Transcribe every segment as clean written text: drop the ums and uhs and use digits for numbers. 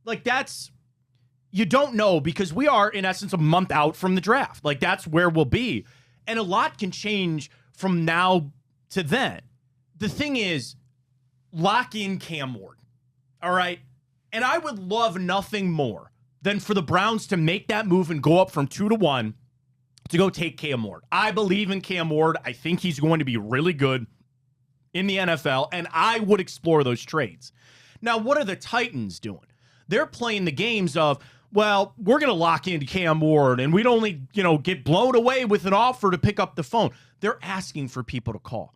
Like, you don't know because we are, in essence, a month out from the draft. Like, that's where we'll be. And a lot can change from now to then. The thing is, lock in Cam Ward. All right? And I would love nothing more than for the Browns to make that move and go up from 2-1 to go take Cam Ward. I believe in Cam Ward. I think he's going to be really good in the NFL, and I would explore those trades. Now, what are the Titans doing? They're playing the games of, well, we're going to lock into Cam Ward, and we'd only, get blown away with an offer to pick up the phone. They're asking for people to call.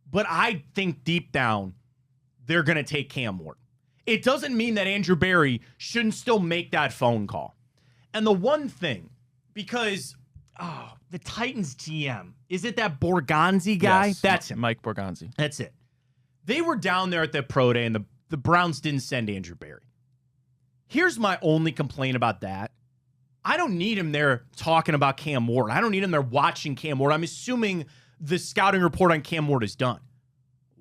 But I think deep down, they're going to take Cam Ward. It doesn't mean that Andrew Berry shouldn't still make that phone call. And the one thing, because the Titans GM, is it that Borgonzi guy? Yes, That's him. Mike Borgonzi. That's it. They were down there at the pro day, and the Browns didn't send Andrew Berry. Here's my only complaint about that. I don't need him there talking about Cam Ward. I don't need him there watching Cam Ward. I'm assuming the scouting report on Cam Ward is done.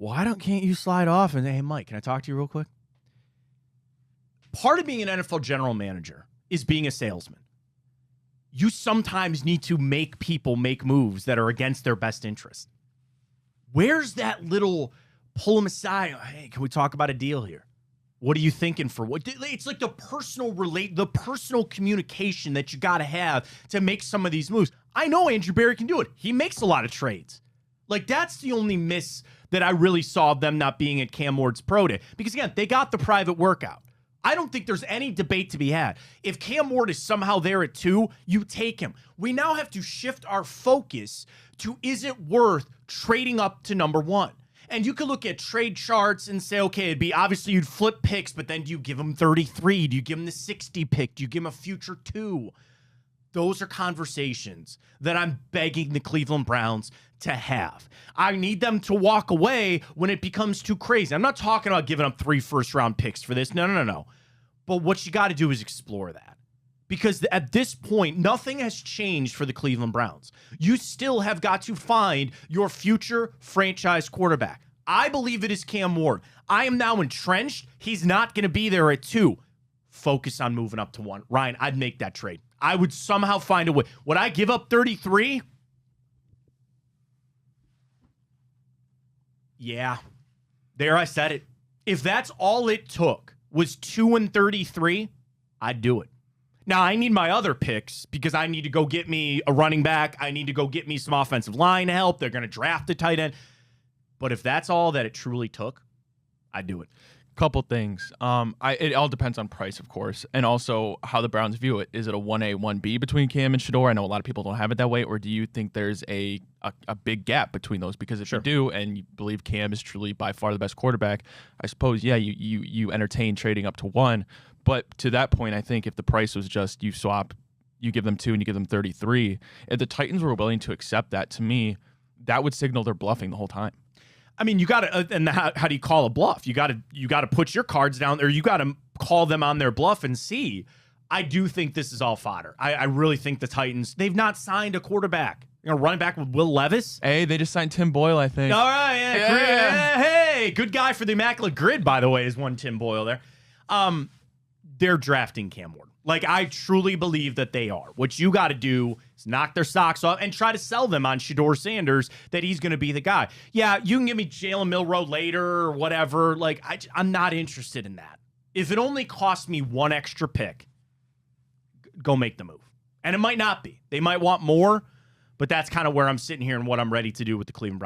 Can't you slide off and say, hey, Mike, can I talk to you real quick? Part of being an NFL general manager is being a salesman. You sometimes need to make people make moves that are against their best interest. Where's that little pull them aside? Hey, can we talk about a deal here? What are you thinking for what? It's like the personal communication that you got to have to make some of these moves. I know Andrew Berry can do it. He makes a lot of trades. Like, that's the only miss that I really saw of them not being at Cam Ward's pro day. Because, again, they got the private workout. I don't think there's any debate to be had. If Cam Ward is somehow there at 2, you take him. We now have to shift our focus to, is it worth trading up to number 1? And you could look at trade charts and say, okay, it'd be obviously you'd flip picks, but then do you give him 33? Do you give him the 60 pick? Do you give him a future 2? Those are conversations that I'm begging the Cleveland Browns to have. I need them to walk away when it becomes too crazy. I'm not talking about giving up 3 first-round picks for this. No. But what you got to do is explore that. Because at this point, nothing has changed for the Cleveland Browns. You still have got to find your future franchise quarterback. I believe it is Cam Ward. I am now entrenched. He's not going to be there at 2. Focus on moving up to 1. Ryan, I'd make that trade. I would somehow find a way. Would I give up 33? Yeah. There, I said it. If that's all it took was 2 and 33, I'd do it. Now, I need my other picks because I need to go get me a running back. I need to go get me some offensive line help. They're going to draft a tight end. But if that's all that it truly took, I'd do it. Couple things. It all depends on price, of course, and also how the Browns view it. Is it a 1A, 1B between Cam and Shedeur? I know a lot of people don't have it that way. Or do you think there's a big gap between those? Because if you do, and you believe Cam is truly by far the best quarterback, I suppose, yeah, you entertain trading up to 1. But to that point, I think if the price was just you swap, you give them 2 and you give them 33, if the Titans were willing to accept that, to me, that would signal they're bluffing the whole time. I mean, you got to, and how do you call a bluff? You got to put your cards down, or you got to call them on their bluff and see. I do think this is all fodder. I really think the Titans, they've not signed a quarterback. Running back with Will Levis. Hey, they just signed Tim Boyle, I think. All right, yeah. Hey, good guy for the Immaculate Grid, by the way, is one Tim Boyle there. They're drafting Cam Ward. Like, I truly believe that they are. What you got to do is knock their socks off and try to sell them on Shedeur Sanders that he's going to be the guy. Yeah, you can give me Jalen Milroe later or whatever. Like, I'm not interested in that. If it only costs me 1 extra pick, go make the move. And it might not be. They might want more, but that's kind of where I'm sitting here and what I'm ready to do with the Cleveland Browns.